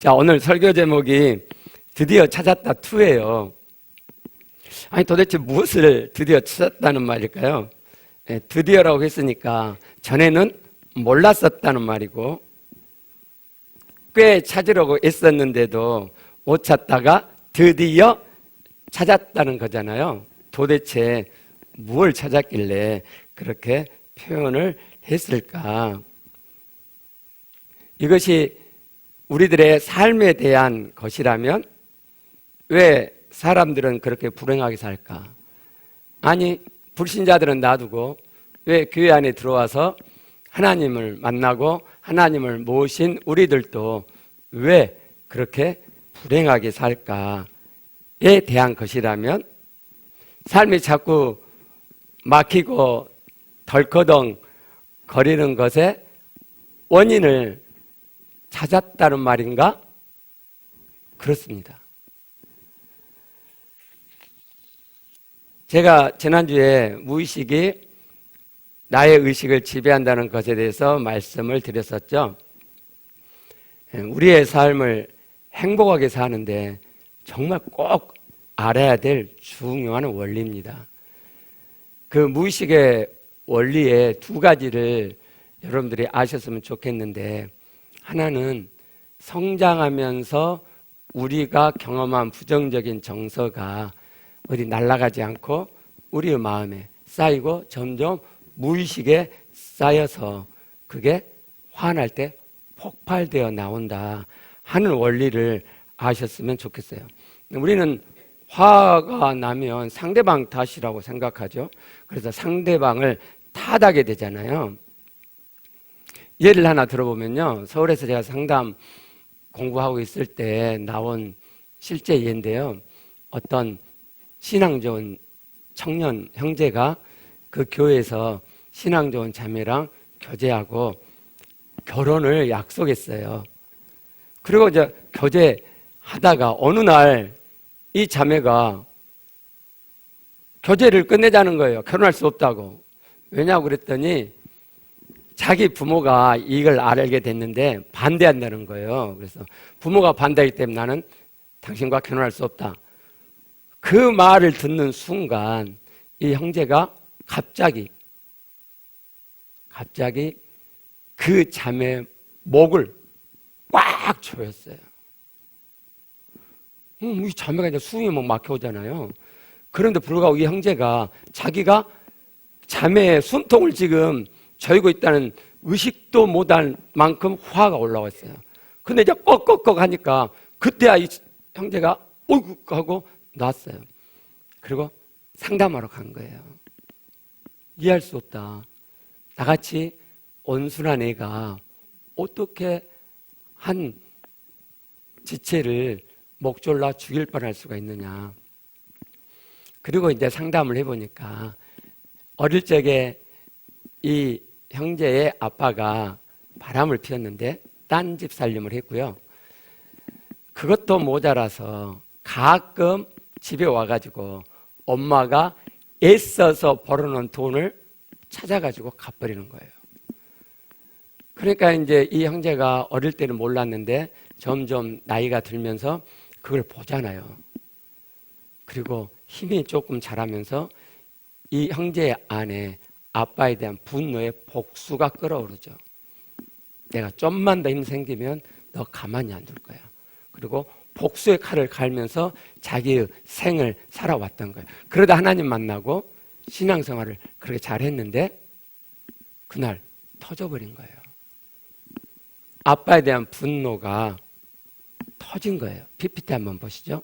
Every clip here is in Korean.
자, 오늘 설교 제목이 드디어 찾았다 2예요. 아니, 도대체 무엇을 드디어 찾았다는 말일까요? 드디어라고 했으니까 전에는 몰랐었다는 말이고, 꽤 찾으려고 애썼는데도 못 찾다가 드디어 찾았다는 거잖아요. 도대체 무엇을 찾았길래 그렇게 표현을 했을까? 이것이 우리들의 삶에 대한 것이라면 왜 사람들은 그렇게 불행하게 살까? 아니, 불신자들은 놔두고 왜 교회 안에 들어와서 하나님을 만나고 하나님을 모신 우리들도 왜 그렇게 불행하게 살까에 대한 것이라면, 삶이 자꾸 막히고 덜커덩 거리는 것의 원인을 찾았다는 말인가? 그렇습니다. 제가 지난주에 무의식이 나의 의식을 지배한다는 것에 대해서 말씀을 드렸었죠. 우리의 삶을 행복하게 사는데 정말 꼭 알아야 될 중요한 원리입니다. 그 무의식의 원리의 2가지를 여러분들이 아셨으면 좋겠는데, 하나는 성장하면서 우리가 경험한 부정적인 정서가 어디 날아가지 않고 우리의 마음에 쌓이고 점점 무의식에 쌓여서 그게 화날 때 폭발되어 나온다 하는 원리를 아셨으면 좋겠어요. 우리는 화가 나면 상대방 탓이라고 생각하죠. 그래서 상대방을 탓하게 되잖아요. 예를 하나 들어보면요, 서울에서 제가 상담 공부하고 있을 때 나온 실제 예인데요, 어떤 신앙 좋은 청년 형제가 그 교회에서 신앙 좋은 자매랑 교제하고 결혼을 약속했어요. 그리고 이제 교제하다가 어느 날 이 자매가 교제를 끝내자는 거예요. 결혼할 수 없다고. 왜냐고 그랬더니 자기 부모가 이걸 알게 됐는데 반대한다는 거예요. 그래서 부모가 반대하기 때문에 나는 당신과 결혼할 수 없다. 그 말을 듣는 순간 이 형제가 갑자기 그 자매의 목을 꽉 조였어요. 이 자매가 이제 숨이 막 막혀오잖아요. 그런데 불구하고 이 형제가 자기가 자매의 숨통을 지금 조이고 있다는 의식도 못할 만큼 화가 올라왔어요. 근데 이제 꺽꺽꺽 하니까 그때야 이 형제가 어이구 하고 놨어요. 그리고 상담하러 간 거예요. 이해할 수 없다. 나같이 온순한 애가 어떻게 한 지체를 목 졸라 죽일 뻔할 수가 있느냐. 그리고 이제 상담을 해보니까 어릴 적에 이 형제의 아빠가 바람을 피웠는데 딴 집 살림을 했고요. 그것도 모자라서 가끔 집에 와가지고 엄마가 애써서 벌어놓은 돈을 찾아가지고 갚아버리는 거예요. 그러니까 이제 이 형제가 어릴 때는 몰랐는데 점점 나이가 들면서 그걸 보잖아요. 그리고 힘이 조금 자라면서 이 형제 안에 아빠에 대한 분노의 복수가 끓어오르죠. 내가 좀만 더 힘 생기면 너 가만히 안 둘 거야. 그리고 복수의 칼을 갈면서 자기의 생을 살아왔던 거예요. 그러다 하나님 만나고 신앙생활을 그렇게 잘했는데 그날 터져버린 거예요. 아빠에 대한 분노가 터진 거예요. PPT 한번 보시죠.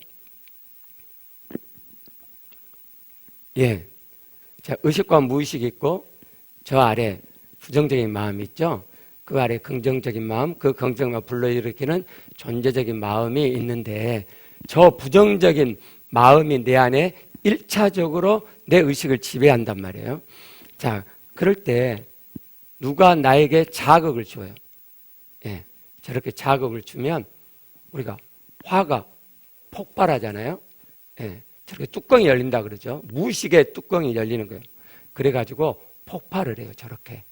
예. 자, 의식과 무의식이 있고 저 아래 부정적인 마음이 있죠. 그 아래 긍정적인 마음, 그 긍정적인 마음 불러일으키는 존재적인 마음이 있는데, 저 부정적인 마음이 내 안에 1차적으로 내 의식을 지배한단 말이에요. 자, 그럴 때 누가 나에게 자극을 줘요. 예, 저렇게 자극을 주면 우리가 화가 폭발하잖아요. 예, 저렇게 뚜껑이 열린다 그러죠. 무의식의 뚜껑이 열리는 거예요. 그래가지고 폭발을 해요. 저렇게.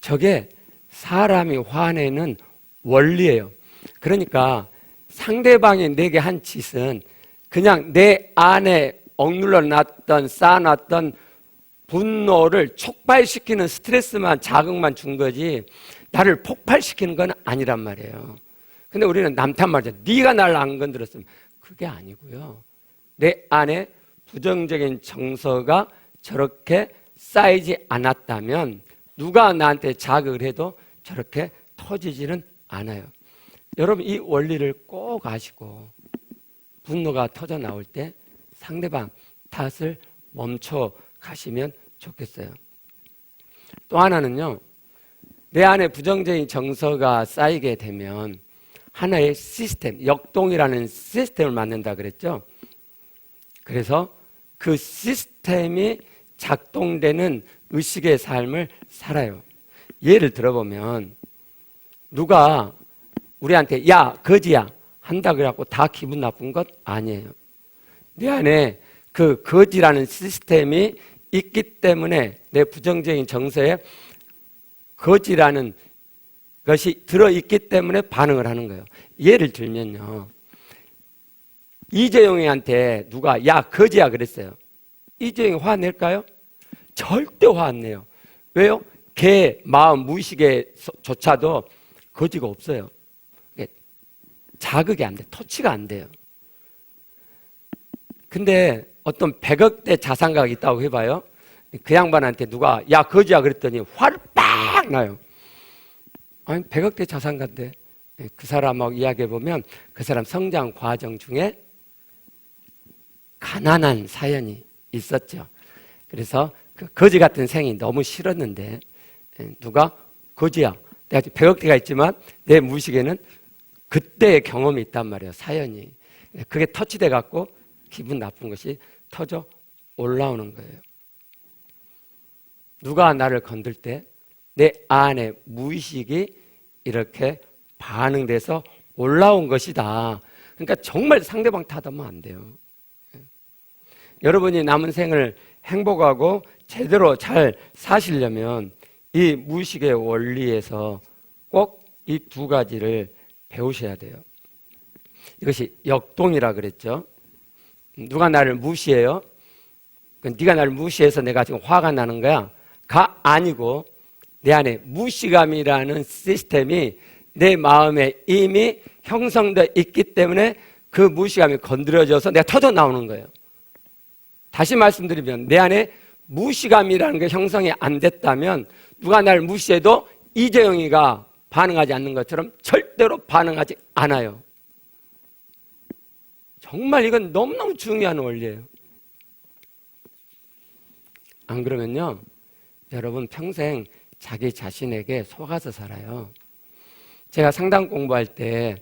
저게 사람이 화내는 원리예요. 그러니까 상대방이 내게 한 짓은 그냥 내 안에 억눌러 놨던, 쌓아놨던 분노를 촉발시키는 스트레스만, 자극만 준 거지 나를 폭발시키는 건 아니란 말이에요. 근데 우리는 남탓 말이죠. 네가 날 안 건드렸으면. 그게 아니고요. 내 안에 부정적인 정서가 저렇게 쌓이지 않았다면 누가 나한테 자극을 해도 저렇게 터지지는 않아요. 여러분 이 원리를 꼭 아시고 분노가 터져 나올 때 상대방 탓을 멈춰 가시면 좋겠어요. 또 하나는요. 내 안에 부정적인 정서가 쌓이게 되면 하나의 시스템, 역동이라는 시스템을 만든다 그랬죠. 그래서 그 시스템이 작동되는 의식의 삶을 살아요. 예를 들어보면 누가 우리한테 야 거지야 한다 그래갖고 다 기분 나쁜 것 아니에요. 내 안에 그 거지라는 시스템이 있기 때문에 내 부정적인 정서에 거지라는 것이 들어있기 때문에 반응을 하는 거예요. 예를 들면요. 이재용이한테 누가 야 거지야 그랬어요. 이재용이 화낼까요? 절대 화 안 내요. 왜요? 걔 마음 무의식에조차도 거지가 없어요. 자극이 안 돼. 터치가 안 돼요. 근데 어떤 100억대 자산가가 있다고 해봐요. 그 양반한테 누가 야 거지야 그랬더니 화를 빡 나요. 아니 100억대 자산가인데 그 사람하고 이야기해보면 그 사람 성장 과정 중에 가난한 사연이 있었죠. 그래서 그 거지 같은 생이 너무 싫었는데 누가 거지야 내가 100억대가 있지만 내 무의식에는 그때의 경험이 있단 말이에요. 사연이. 그게 터치돼 갖고 기분 나쁜 것이 터져 올라오는 거예요. 누가 나를 건들 때 내 안에 무의식이 이렇게 반응돼서 올라온 것이다. 그러니까 정말 상대방 탓하면 안 돼요. 여러분이 남은 생을 행복하고 제대로 잘 사시려면 이 무의식의 원리에서 꼭 이 두 가지를 배우셔야 돼요. 이것이 역동이라 그랬죠. 누가 나를 무시해요? 네가 나를 무시해서 내가 지금 화가 나는 거야? 가 아니고 내 안에 무시감이라는 시스템이 내 마음에 이미 형성되어 있기 때문에 그 무시감이 건드려져서 내가 터져 나오는 거예요. 다시 말씀드리면 내 안에 무시감이라는 게 형성이 안 됐다면 누가 날 무시해도 이재용이가 반응하지 않는 것처럼 절대로 반응하지 않아요. 정말 이건 너무너무 중요한 원리예요. 안 그러면요 여러분 평생 자기 자신에게 속아서 살아요. 제가 상담 공부할 때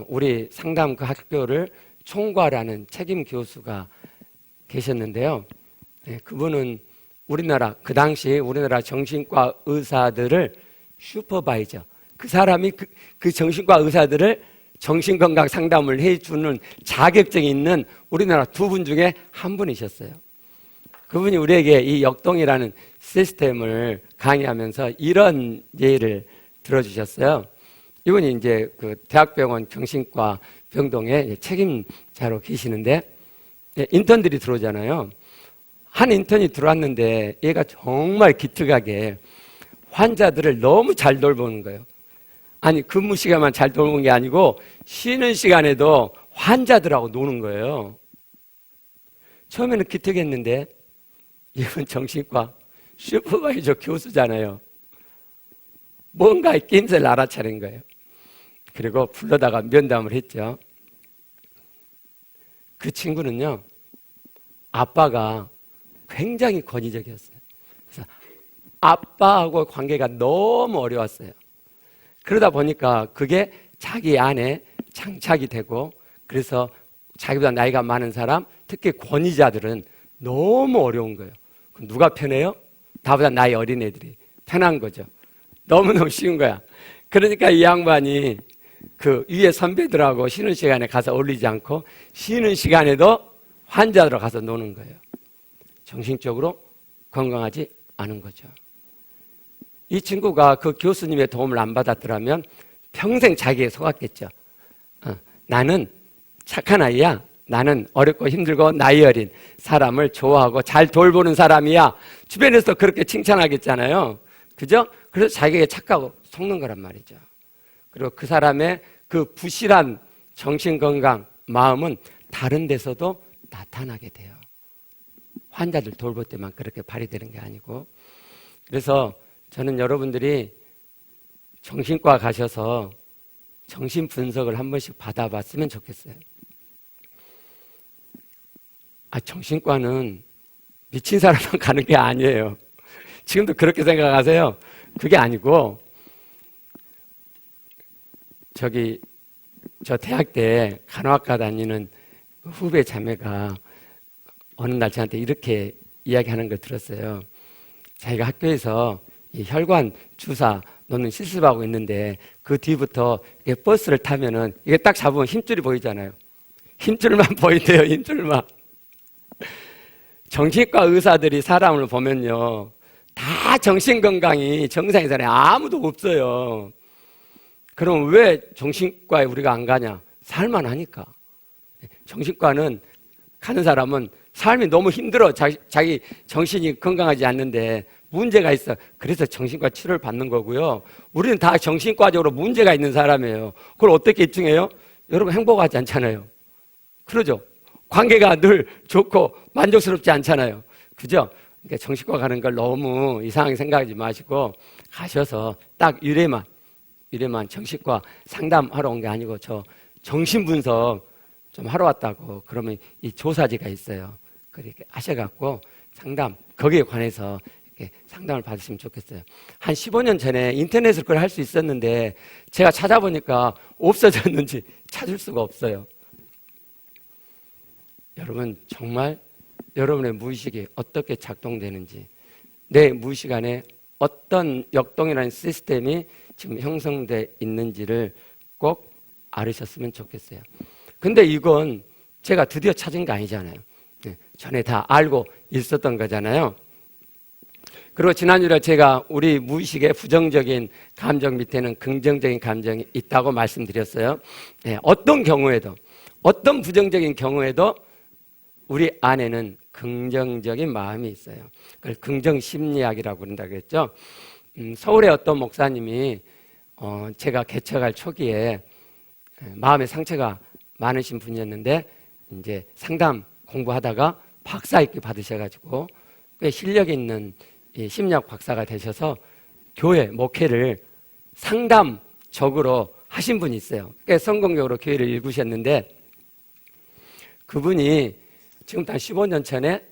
우리 상담 그 학교를 총괄하는 책임 교수가 계셨는데요. 그분은 우리나라 그 당시 우리나라 정신과 의사들을 슈퍼바이저 그 사람이 그 정신과 의사들을 정신건강 상담을 해주는 자격증이 있는 우리나라 두 분 중에 한 분이셨어요. 그분이 우리에게 이 역동이라는 시스템을 강의하면서 이런 예를 들어주셨어요. 이분이 이제 그 대학병원 정신과 병동에 책임자로 계시는데 인턴들이 들어오잖아요. 한 인턴이 들어왔는데 얘가 정말 기특하게 환자들을 너무 잘 돌보는 거예요. 아니 근무 시간만 잘 돌보는 게 아니고 쉬는 시간에도 환자들하고 노는 거예요. 처음에는 기특했는데 이건 정신과 슈퍼바이저 교수잖아요. 뭔가 낌새를 알아차린 거예요. 그리고 불러다가 면담을 했죠. 그 친구는요 아빠가 굉장히 권위적이었어요. 그래서 아빠하고 관계가 너무 어려웠어요. 그러다 보니까 그게 자기 안에 장착이 되고 그래서 자기보다 나이가 많은 사람 특히 권위자들은 너무 어려운 거예요. 그럼 누가 편해요? 나보다 나이 어린 애들이 편한 거죠. 너무너무 쉬운 거야. 그러니까 이 양반이 그 위에 선배들하고 쉬는 시간에 가서 어울리지 않고 쉬는 시간에도 환자들하고 가서 노는 거예요. 정신적으로 건강하지 않은 거죠. 이 친구가 그 교수님의 도움을 안 받았더라면 평생 자기에 속았겠죠. 나는 착한 아이야. 나는 어렵고 힘들고 나이 어린 사람을 좋아하고 잘 돌보는 사람이야. 주변에서 그렇게 칭찬하겠잖아요. 그죠? 그래서 자기에게 착하고 속는 거란 말이죠. 그리고 그 사람의 그 부실한 정신건강, 마음은 다른 데서도 나타나게 돼요. 환자들 돌볼 때만 그렇게 발휘되는 게 아니고. 그래서 저는 여러분들이 정신과 가셔서 정신 분석을 한 번씩 받아봤으면 좋겠어요. 정신과는 미친 사람만 가는 게 아니에요. 지금도 그렇게 생각하세요? 그게 아니고, 저 대학 때 간호학과 다니는 후배 자매가 어느 날 저한테 이렇게 이야기하는 걸 들었어요. 자기가 학교에서 이 혈관 주사 놓는 실습하고 있는데 그 뒤부터 버스를 타면은 이게 딱 잡으면 힘줄이 보이잖아요. 힘줄만 보인대요, 힘줄만. 정신과 의사들이 사람을 보면요, 다 정신건강이 정상인 사람이 아무도 없어요. 그럼 왜 정신과에 우리가 안 가냐? 살만하니까. 정신과는 가는 사람은 삶이 너무 힘들어. 자기 정신이 건강하지 않는데 문제가 있어. 그래서 정신과 치료를 받는 거고요. 우리는 다 정신과적으로 문제가 있는 사람이에요. 그걸 어떻게 입증해요? 여러분 행복하지 않잖아요. 그러죠? 관계가 늘 좋고 만족스럽지 않잖아요. 그죠? 그러니까 정신과 가는 걸 너무 이상하게 생각하지 마시고 가셔서 딱 유래만 정신과 상담하러 온 게 아니고 저 정신분석 좀 하러 왔다고 그러면 이 조사지가 있어요. 그렇게 하셔갖고 상담 거기에 관해서 이렇게 상담을 받으시면 좋겠어요. 한 15년 전에 인터넷으로 그걸 할 수 있었는데 제가 찾아보니까 없어졌는지 찾을 수가 없어요. 여러분 정말 여러분의 무의식이 어떻게 작동되는지, 내 무의식 안에 어떤 역동이라는 시스템이 지금 형성되어 있는지를 꼭 알으셨으면 좋겠어요. 근데 이건 제가 드디어 찾은 게 아니잖아요. 전에 다 알고 있었던 거잖아요. 그리고 지난주에 제가 우리 무의식의 부정적인 감정 밑에는 긍정적인 감정이 있다고 말씀드렸어요. 어떤 경우에도, 어떤 부정적인 경우에도 우리 안에는 긍정적인 마음이 있어요. 그걸 긍정심리학이라고 그런다고 했죠. 서울의 어떤 목사님이 제가 개척할 초기에 마음의 상처가 많으신 분이었는데 이제 상담 공부하다가 박사학위 받으셔가지고 꽤 실력 있는 심리학 박사가 되셔서 교회 목회를 상담적으로 하신 분이 있어요. 꽤 성공적으로 교회를 일구셨는데 그분이 지금부터 한 15년 전에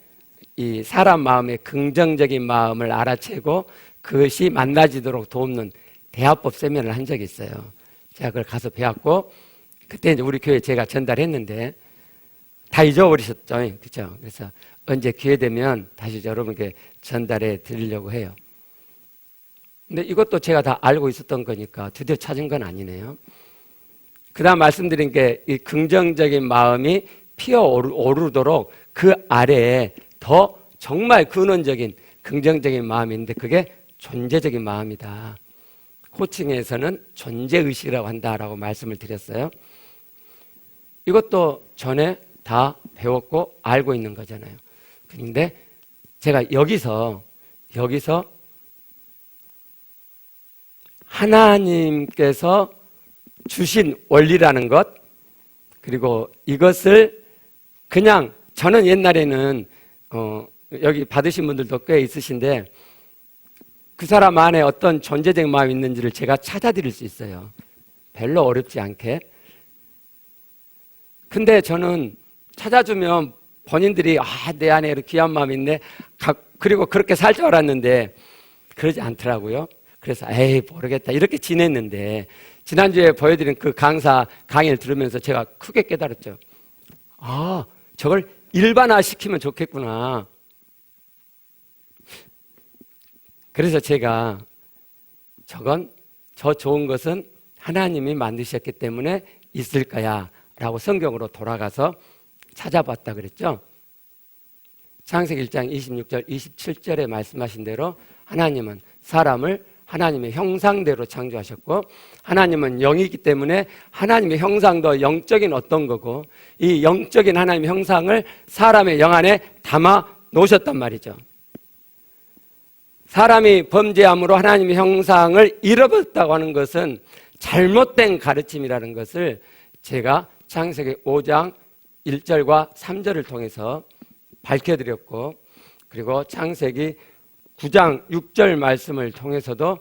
이 사람 마음의 긍정적인 마음을 알아채고 그것이 만나지도록 돕는 대화법 세미나를 한 적이 있어요. 제가 그걸 가서 배웠고 그때 이제 우리 교회에 제가 전달했는데 다 잊어버리셨죠. 그렇죠? 그래서 언제 기회 되면 다시 여러분께 전달해 드리려고 해요. 근데 이것도 제가 다 알고 있었던 거니까 드디어 찾은 건 아니네요. 그 다음 말씀드린 게 이 긍정적인 마음이 피어오르도록 그 아래에 더 정말 근원적인 긍정적인 마음이 있는데 그게 존재적인 마음이다. 호칭에서는 존재의식이라고 한다라고 말씀을 드렸어요. 이것도 전에 다 배웠고 알고 있는 거잖아요. 그런데 제가 여기서 하나님께서 주신 원리라는 것, 그리고 이것을 그냥 저는 옛날에는 여기 받으신 분들도 꽤 있으신데 그 사람 안에 어떤 존재적인 마음이 있는지를 제가 찾아드릴 수 있어요. 별로 어렵지 않게. 근데 저는 찾아주면 본인들이 내 안에 이렇게 귀한 마음이 있네. 그리고 그렇게 살 줄 알았는데 그러지 않더라고요. 그래서 모르겠다 이렇게 지냈는데 지난주에 보여드린 그 강의를 들으면서 제가 크게 깨달았죠. 저걸 일반화시키면 좋겠구나. 그래서 제가 저 좋은 것은 하나님이 만드셨기 때문에 있을 거야 라고 성경으로 돌아가서 찾아봤다 그랬죠. 창세기 1장 26절 27절에 말씀하신 대로 하나님은 사람을 하나님의 형상대로 창조하셨고, 하나님은 영이기 때문에 하나님의 형상도 영적인 어떤 거고, 이 영적인 하나님의 형상을 사람의 영 안에 담아 놓으셨단 말이죠. 사람이 범죄함으로 하나님의 형상을 잃어버렸다고 하는 것은 잘못된 가르침이라는 것을 제가 창세기 5장 1절과 3절을 통해서 밝혀드렸고, 그리고 창세기 9장 6절 말씀을 통해서도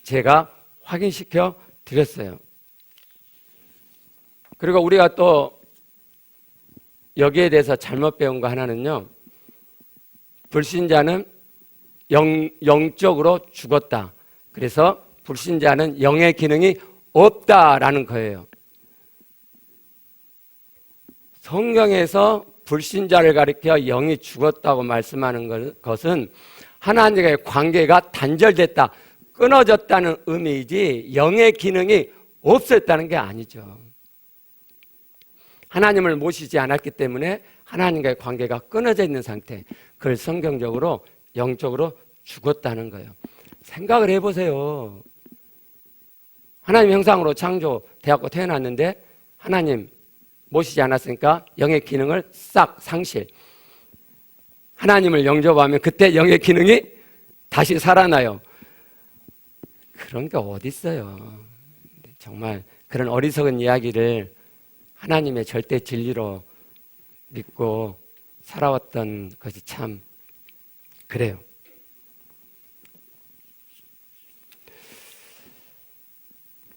제가 확인시켜 드렸어요. 그리고 우리가 또 여기에 대해서 잘못 배운 거 하나는요, 불신자는 영적으로 죽었다. 그래서 불신자는 영의 기능이 없다라는 거예요. 성경에서 불신자를 가리켜 영이 죽었다고 말씀하는 것은 하나님과의 관계가 단절됐다, 끊어졌다는 의미이지 영의 기능이 없었다는 게 아니죠. 하나님을 모시지 않았기 때문에 하나님과의 관계가 끊어져 있는 상태, 그걸 성경적으로 영적으로 죽었다는 거예요. 생각을 해보세요. 하나님 형상으로 창조되었고 태어났는데 하나님 모시지 않았으니까 영의 기능을 싹 상실. 하나님을 영접하면 그때 영의 기능이 다시 살아나요. 그런 게 어디 있어요. 정말 그런 어리석은 이야기를 하나님의 절대 진리로 믿고 살아왔던 것이 참 그래요.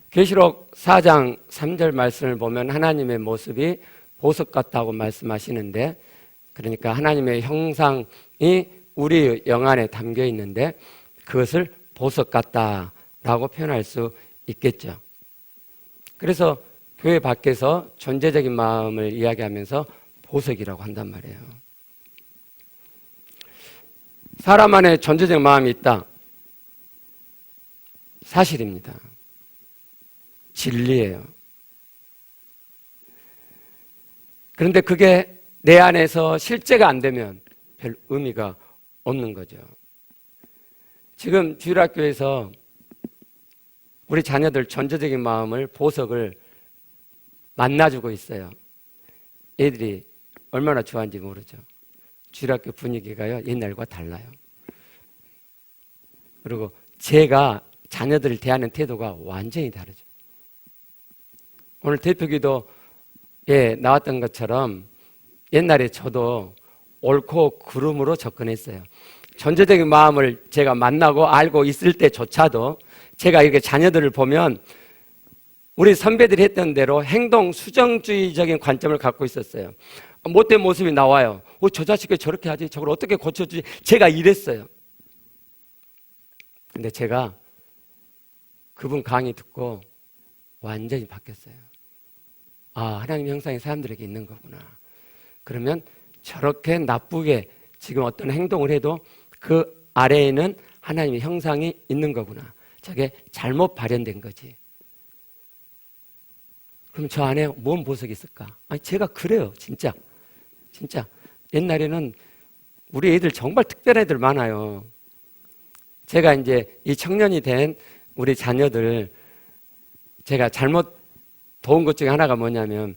계시록 4장 3절 말씀을 보면 하나님의 모습이 보석 같다고 말씀하시는데, 그러니까 하나님의 형상이 우리 영 안에 담겨 있는데 그것을 보석 같다라고 표현할 수 있겠죠. 그래서 교회 밖에서 존재적인 마음을 이야기하면서 보석이라고 한단 말이에요. 사람 안에 존재적 마음이 있다. 사실입니다. 진리예요. 그런데 그게 내 안에서 실제가 안 되면 별 의미가 없는 거죠. 지금 주일학교에서 우리 자녀들 존재적인 마음을, 보석을 만나주고 있어요. 애들이 얼마나 좋아하는지 모르죠. 주일학교 분위기가요, 옛날과 달라요. 그리고 제가 자녀들을 대하는 태도가 완전히 다르죠. 오늘 대표기도에 나왔던 것처럼 옛날에 저도 옳고 그름으로 접근했어요. 존재적인 마음을 제가 만나고 알고 있을 때조차도 제가 이렇게 자녀들을 보면 우리 선배들이 했던 대로 행동 수정주의적인 관점을 갖고 있었어요. 못된 모습이 나와요. 저 자식이 저렇게 하지? 저걸 어떻게 고쳐주지? 제가 이랬어요. 근데 제가 그분 강의 듣고 완전히 바뀌었어요. 하나님 형상이 사람들에게 있는 거구나. 그러면 저렇게 나쁘게 지금 어떤 행동을 해도 그 아래에는 하나님의 형상이 있는 거구나. 저게 잘못 발현된 거지. 그럼 저 안에 뭔 보석이 있을까? 제가 그래요. 진짜. 옛날에는 우리 애들 정말 특별한 애들 많아요. 제가 이제 이 청년이 된 우리 자녀들, 제가 잘못 도운 것 중에 하나가 뭐냐면,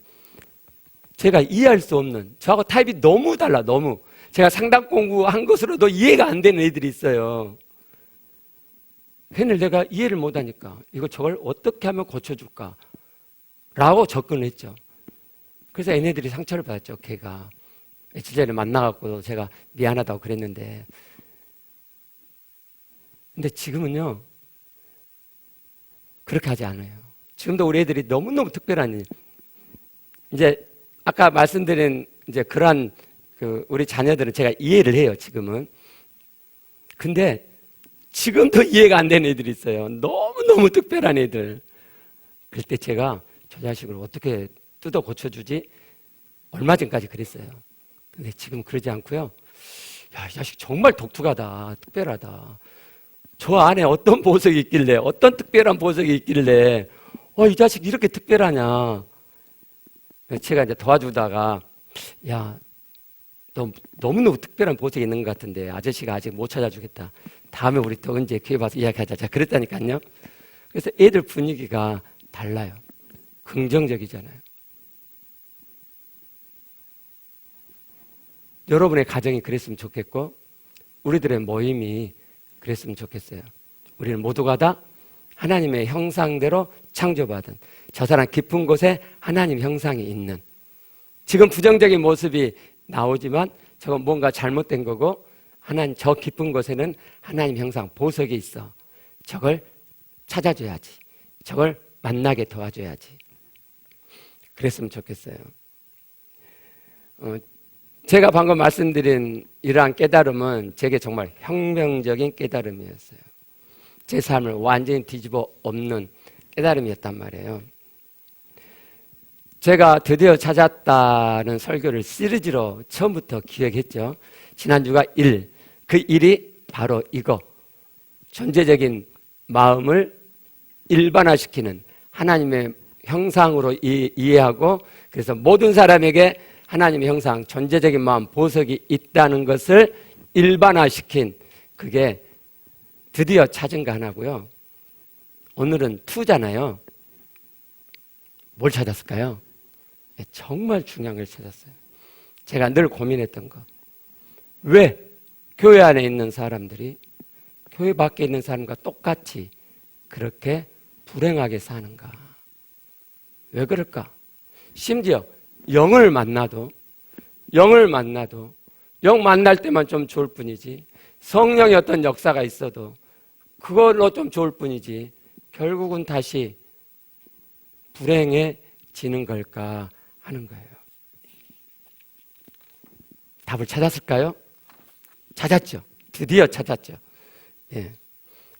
제가 이해할 수 없는, 저하고 타입이 너무 달라, 너무. 제가 상담 공부한 것으로도 이해가 안 되는 애들이 있어요. 걔를 내가 이해를 못 하니까 저걸 어떻게 하면 고쳐줄까? 라고 접근을 했죠. 그래서 얘네들이 상처를 받았죠, 걔가. 며칠 전에 만나갖고 제가 미안하다고 그랬는데. 근데 지금은요, 그렇게 하지 않아요. 지금도 우리 애들이 너무너무 특별한 일. 이제 아까 말씀드린 이제 그러한 우리 자녀들은 제가 이해를 해요, 지금은. 근데 지금도 이해가 안 되는 애들이 있어요. 너무너무 특별한 애들. 그럴 때 제가 저 자식을 어떻게 뜯어 고쳐주지? 얼마 전까지 그랬어요. 근데 지금 그러지 않고요. 야, 이 자식 정말 독특하다, 특별하다. 저 안에 어떤 보석이 있길래, 어떤 특별한 보석이 있길래, 이 자식 이렇게 특별하냐. 제가 이제 도와주다가, 야, 너 너무너무 특별한 보석이 있는 것 같은데 아저씨가 아직 못 찾아주겠다. 다음에 우리 또 언제 기회 봐서 이야기하자. 자, 그랬다니까요. 그래서 애들 분위기가 달라요. 긍정적이잖아요. 여러분의 가정이 그랬으면 좋겠고 우리들의 모임이 그랬으면 좋겠어요. 우리는 모두가 다 하나님의 형상대로 창조받은 저 사람 깊은 곳에 하나님 형상이 있는, 지금 부정적인 모습이 나오지만 저건 뭔가 잘못된 거고 하나님 저 깊은 곳에는 하나님 형상 보석이 있어. 저걸 찾아줘야지. 저걸 만나게 도와줘야지. 그랬으면 좋겠어요. 제가 방금 말씀드린 이러한 깨달음은 제게 정말 혁명적인 깨달음이었어요. 제 삶을 완전히 뒤집어 엎는 깨달음이었단 말이에요. 제가 드디어 찾았다는 설교를 시리즈로 처음부터 기획했죠. 지난주가 1, 그 1이 바로 이거, 존재적인 마음을 일반화시키는 하나님의 형상으로 이해하고, 그래서 모든 사람에게 하나님의 형상, 존재적인 마음, 보석이 있다는 것을 일반화시킨, 그게 드디어 찾은 거 하나고요. 오늘은 2잖아요. 뭘 찾았을까요? 정말 중요한 걸 찾았어요. 제가 늘 고민했던 거. 왜 교회 안에 있는 사람들이 교회 밖에 있는 사람과 똑같이 그렇게 불행하게 사는가? 왜 그럴까? 심지어 영을 만나도 영 만날 때만 좀 좋을 뿐이지, 성령의 어떤 역사가 있어도 그걸로 좀 좋을 뿐이지 결국은 다시 불행해지는 걸까 하는 거예요. 답을 찾았을까요? 찾았죠. 드디어 찾았죠. 예.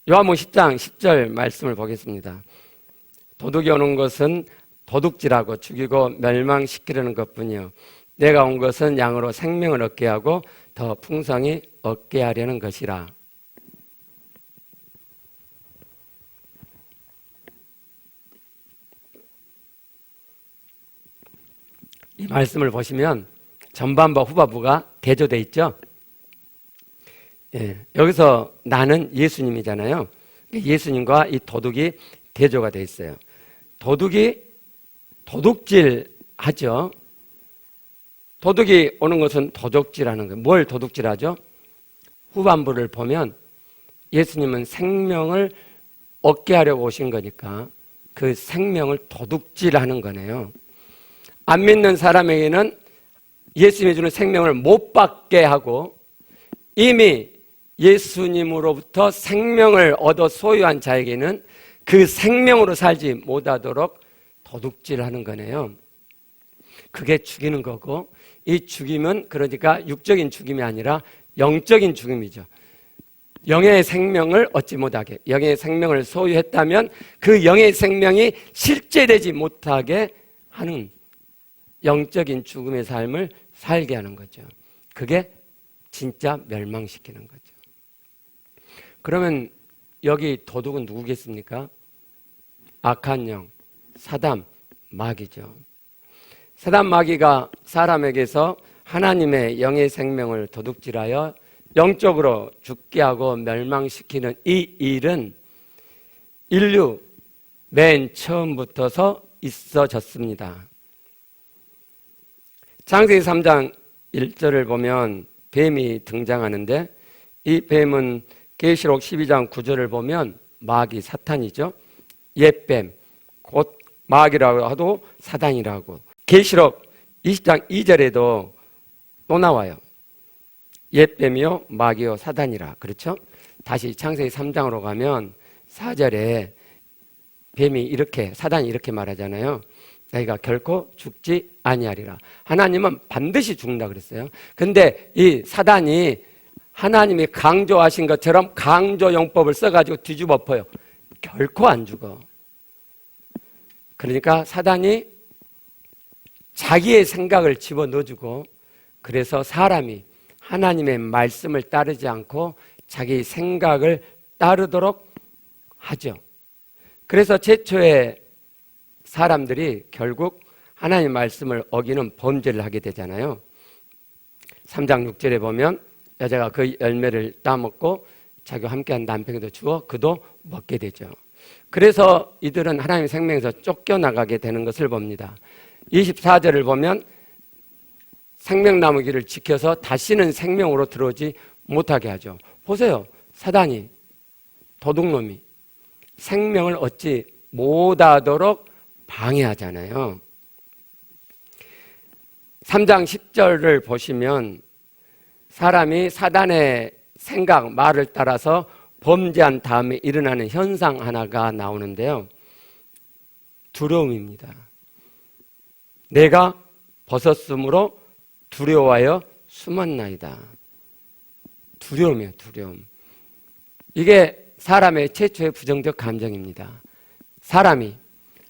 요한복음 10장 10절 말씀을 보겠습니다. 도둑이 오는 것은 도둑질하고 죽이고 멸망시키려는 것뿐이요, 내가 온 것은 양으로 생명을 얻게 하고 더 풍성히 얻게 하려는 것이라. 이 말씀을 보시면 전반부와 후반부가 대조되어 있죠. 예, 여기서 나는 예수님이잖아요. 예수님과 이 도둑이 대조가 되어 있어요. 도둑이 도둑질하죠. 도둑이 오는 것은 도둑질하는 거예요. 뭘 도둑질하죠? 후반부를 보면 예수님은 생명을 얻게 하려고 오신 거니까 그 생명을 도둑질하는 거네요. 안 믿는 사람에게는 예수님이 주는 생명을 못 받게 하고, 이미 예수님으로부터 생명을 얻어 소유한 자에게는 그 생명으로 살지 못하도록 도둑질하는 거네요. 그게 죽이는 거고, 이 죽임은 그러니까 육적인 죽임이 아니라 영적인 죽임이죠. 영의 생명을 얻지 못하게, 영의 생명을 소유했다면 그 영의 생명이 실제되지 못하게 하는 영적인 죽음의 삶을 살게 하는 거죠. 그게 진짜 멸망시키는 거죠. 그러면 여기 도둑은 누구겠습니까? 악한 영, 사단, 마귀죠. 사단 마귀가 사람에게서 하나님의 영의 생명을 도둑질하여 영적으로 죽게 하고 멸망시키는 이 일은 인류 맨 처음부터서 있어졌습니다. 창세기 3장 1절을 보면 뱀이 등장하는데, 이 뱀은 계시록 12장 9절을 보면 마귀, 사탄이죠. 옛뱀, 곧 마귀라고 하도 사단이라고. 계시록 20장 2절에도 또 나와요. 옛뱀이요 마귀요 사단이라. 그렇죠? 다시 창세기 3장으로 가면 4절에 뱀이 이렇게, 사단이 이렇게 말하잖아요. 너희가 결코 죽지 아니하리라. 하나님은 반드시 죽는다 그랬어요. 근데 이 사단이 하나님이 강조하신 것처럼 강조용법을 써가지고 뒤집어 엎어요. 결코 안 죽어. 그러니까 사단이 자기의 생각을 집어넣어주고, 그래서 사람이 하나님의 말씀을 따르지 않고 자기 생각을 따르도록 하죠. 그래서 최초의 사람들이 결국 하나님의 말씀을 어기는 범죄를 하게 되잖아요. 3장 6절에 보면 여자가 그 열매를 따먹고 자기와 함께한 남편에게도 주어 그도 먹게 되죠. 그래서 이들은 하나님의 생명에서 쫓겨나가게 되는 것을 봅니다. 24절을 보면 생명나무 길을 지켜서 다시는 생명으로 들어오지 못하게 하죠. 보세요. 사단이, 도둑놈이 생명을 얻지 못하도록 방해하잖아요. 3장 10절을 보시면 사람이 사단의 생각, 말을 따라서 범죄한 다음에 일어나는 현상 하나가 나오는데요. 두려움입니다. 내가 벗었으므로 두려워하여 숨었나이다. 두려움이에요, 두려움. 이게 사람의 최초의 부정적 감정입니다. 사람이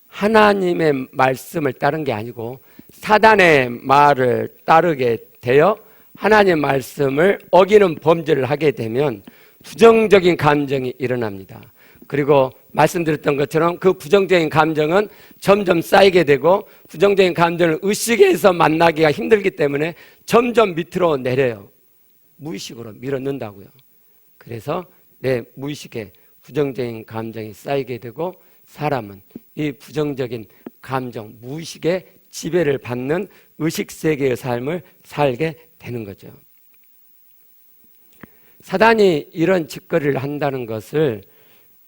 하나님의 말씀을 따른 게 아니고 사단의 말을 따르게 되어 하나님의 말씀을 어기는 범죄를 하게 되면 부정적인 감정이 일어납니다. 그리고 말씀드렸던 것처럼 그 부정적인 감정은 점점 쌓이게 되고 부정적인 감정을 의식해서 만나기가 힘들기 때문에 점점 밑으로 내려요. 무의식으로 밀어넣는다고요. 그래서 내 무의식에 부정적인 감정이 쌓이게 되고 사람은 이 부정적인 감정, 무의식의 지배를 받는 의식세계의 삶을 살게 되는 거죠. 사단이 이런 짓거리를 한다는 것을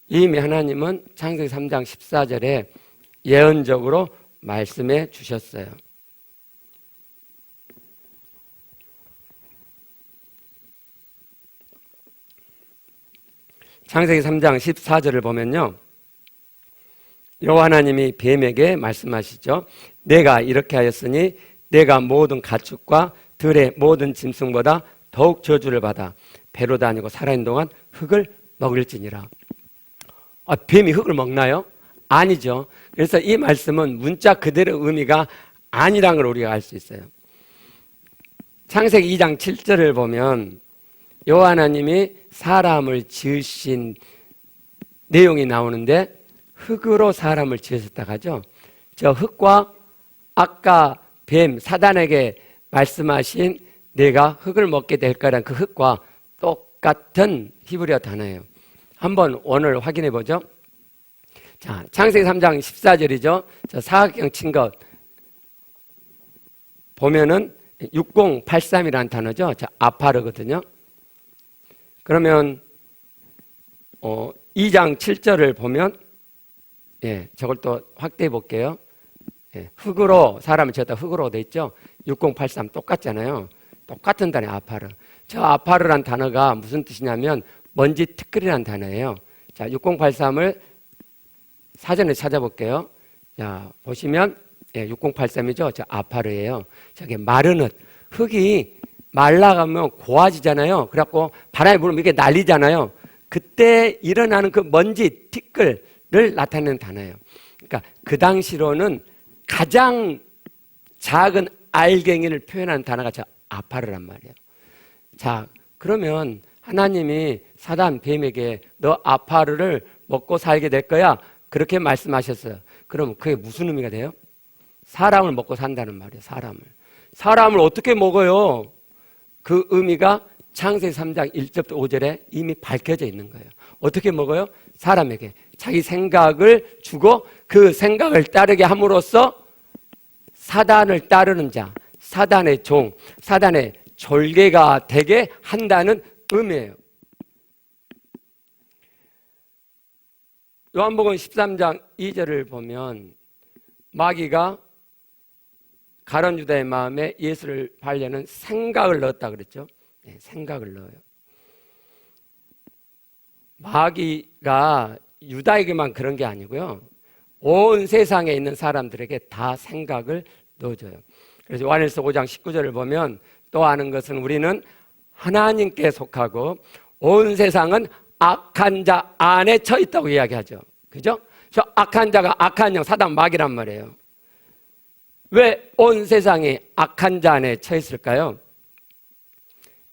이미 하나님은 창세기 3장 14절에 예언적으로 말씀해 주셨어요. 창세기 3장 14절을 보면요. 여호와 하나님이 뱀에게 말씀하시죠. 내가 이렇게 하였으니 내가 모든 가축과 들의 모든 짐승보다 더욱 저주를 받아 배로 다니고 살아있는 동안 흙을 먹을지니라. 뱀이 흙을 먹나요? 아니죠. 그래서 이 말씀은 문자 그대로 의미가 아니라는 걸 우리가 알 수 있어요. 창세기 2장 7절을 보면 여호와 하나님이 사람을 지으신 내용이 나오는데 흙으로 사람을 지으셨다고 하죠. 저 흙과 아까 뱀 사단에게 말씀하신 내가 흙을 먹게 될 거라는 그 흙과 똑같은 히브리어 단어예요. 한번 오늘 확인해 보죠. 자, 창세기 3장 14절이죠. 저 사각형 친 것 보면은 6083이라는 단어죠. 자, 아파르거든요. 그러면 2장 7절을 보면 저걸 또 확대해 볼게요. 흙으로 사람을 지었다 흙으로 돼 있죠. 6083 똑같잖아요. 똑같은 단어 아파르. 저 아파르란 단어가 무슨 뜻이냐면 먼지 티끌이라는 단어예요. 자, 6083을 사전에 찾아볼게요. 자, 보시면 6083이죠. 저 아파르예요. 저게 마른 흙. 흙이 말라가면 고와지잖아요. 그래갖고 바람이 불면 이게 날리잖아요. 그때 일어나는 그 먼지 티끌을 나타내는 단어예요. 그러니까 그 당시로는 가장 작은 알갱이를 표현하는 단어가 저 아파르란 말이에요. 자, 그러면 하나님이 사단 뱀에게 너 아파르를 먹고 살게 될 거야. 그렇게 말씀하셨어요. 그럼 그게 무슨 의미가 돼요? 사람을 먹고 산다는 말이에요. 사람을 어떻게 먹어요? 그 의미가 창세기 3장 1절부터 5절에 이미 밝혀져 있는 거예요. 어떻게 먹어요? 사람에게 자기 생각을 주고 그 생각을 따르게 함으로써 사단을 따르는 자, 사단의 종, 사단의 졸개가 되게 한다는 의미예요. 요한복음 13장 2절을 보면 마귀가 가룟 유다의 마음에 예수를 팔려는 생각을 넣었다 그랬죠. 생각을 넣어요. 마귀가 유다에게만 그런 게 아니고요. 온 세상에 있는 사람들에게 다 생각을 넣어줘요. 그래서 요한일서 5장 19절을 보면 또 아는 것은 우리는 하나님께 속하고 온 세상은 악한 자 안에 처 있다고 이야기하죠. 그죠? 저 악한 자가 악한 영, 사단 마귀란 말이에요. 왜 온 세상이 악한 자 안에 처 있을까요?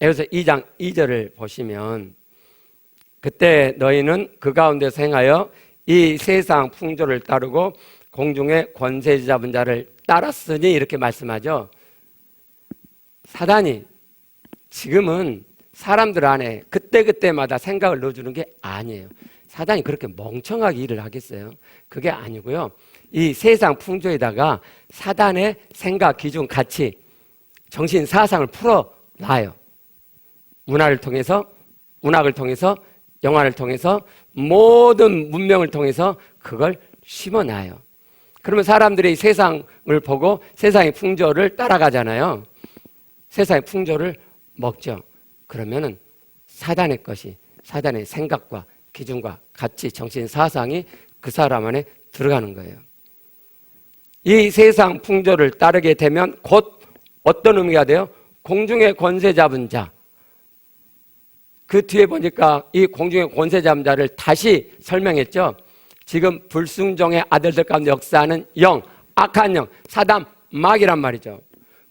에베소 2장 2절을 보시면 그때 너희는 그 가운데서 행하여 이 세상 풍조를 따르고 공중의 권세 잡은 자를 따랐으니 이렇게 말씀하죠. 사단이 지금은 사람들 안에 그때그때마다 생각을 넣어주는 게 아니에요. 사단이 그렇게 멍청하게 일을 하겠어요? 그게 아니고요. 이 세상 풍조에다가 사단의 생각, 기준, 가치, 정신, 사상을 풀어놔요. 문화를 통해서, 문학을 통해서, 영화를 통해서, 모든 문명을 통해서 그걸 심어놔요. 그러면 사람들이 세상을 보고 세상의 풍조를 따라가잖아요. 세상의 풍조를 먹죠. 그러면은 사단의 것이, 사단의 생각과 기준과 가치, 정신, 사상이 그 사람 안에 들어가는 거예요. 이 세상 풍조를 따르게 되면 곧 어떤 의미가 돼요? 공중의 권세 잡은 자. 그 뒤에 보니까 이 공중의 권세 잡은 자를 다시 설명했죠. 지금 불순종의 아들들 가운데 역사하는 영, 악한 영, 사단, 마귀란 말이죠.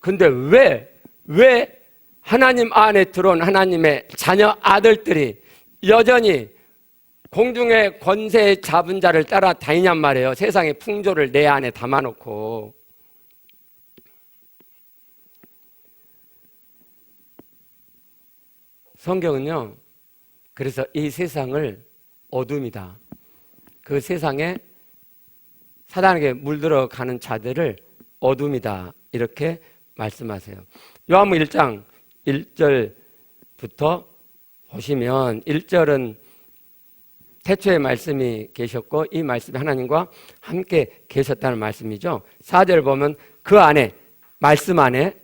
근데 왜 하나님 안에 들어온 하나님의 자녀 아들들이 여전히 공중의 권세 잡은 자를 따라다니냔 말이에요. 세상의 풍조를 내 안에 담아놓고. 성경은요, 그래서 이 세상을 어둠이다, 그 세상에 사단에게 물들어가는 자들을 어둠이다, 이렇게 말씀하세요. 요한복음 1장 1절부터 보시면 1절은 태초에 말씀이 계셨고 이 말씀이 하나님과 함께 계셨다는 말씀이죠. 4절 보면 그 안에, 말씀 안에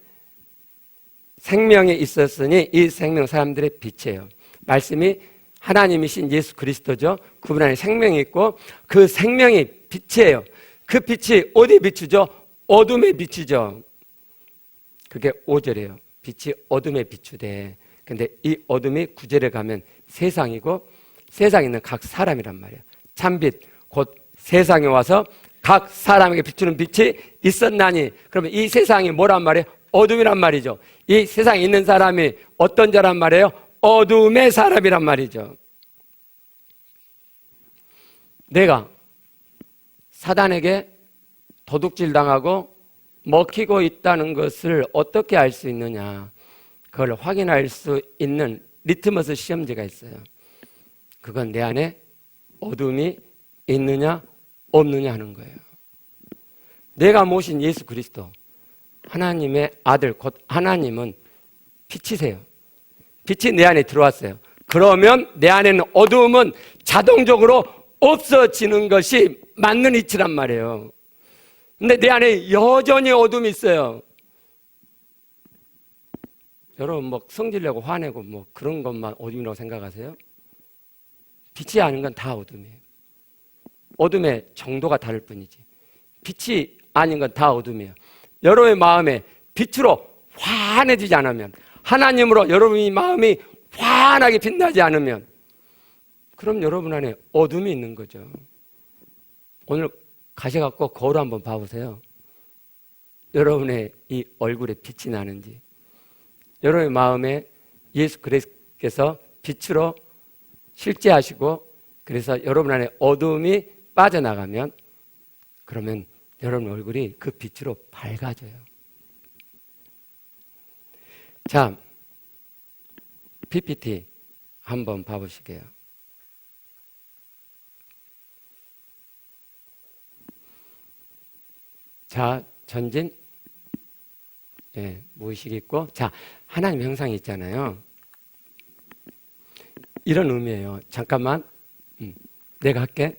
생명이 있었으니 이 생명 사람들의 빛이에요. 말씀이 하나님이신 예수 그리스도죠. 그분 안에 생명이 있고 그 생명이 빛이에요. 그 빛이 어디에 비추죠? 어둠에 비추죠. 그게 5절이에요. 빛이 어둠에 비추되. 근데 이 어둠이 9절에 가면 세상이고 세상에 있는 각 사람이란 말이에요. 참빛, 곧 세상에 와서 각 사람에게 비추는 빛이 있었나니. 그러면 이 세상이 뭐란 말이에요? 어둠이란 말이죠. 이 세상에 있는 사람이 어떤 자란 말이에요? 어둠의 사람이란 말이죠. 내가 사단에게 도둑질 당하고 먹히고 있다는 것을 어떻게 알 수 있느냐? 그걸 확인할 수 있는 리트머스 시험지가 있어요. 그건 내 안에 어둠이 있느냐 없느냐 하는 거예요. 내가 모신 예수 그리스도, 하나님의 아들, 곧 하나님은 빛이세요. 빛이 내 안에 들어왔어요. 그러면 내 안에는 어두움은 자동적으로 없어지는 것이 맞는 이치란 말이에요. 근데 내 안에 여전히 어둠이 있어요. 여러분 뭐 성질내고 화내고 뭐 그런 것만 어둠이라고 생각하세요? 빛이 아닌 건 다 어둠이에요. 어둠의 정도가 다를 뿐이지. 빛이 아닌 건 다 어둠이에요. 여러분의 마음에 빛으로 환해지지 않으면, 하나님으로 여러분의 마음이 환하게 빛나지 않으면, 그럼 여러분 안에 어둠이 있는 거죠. 오늘 가셔갖고 거울 한번 봐보세요. 여러분의 이 얼굴에 빛이 나는지, 여러분의 마음에 예수 그리스도께서 빛으로 실제하시고 그래서 여러분 안에 어둠이 빠져나가면, 그러면 여러분 얼굴이 그 빛으로 밝아져요. 자, PPT 한번 봐보시게요. 자, 전진, 예, 무의식 있고, 자, 하나님 형상이 있잖아요. 이런 의미예요. 잠깐만, 내가 할게.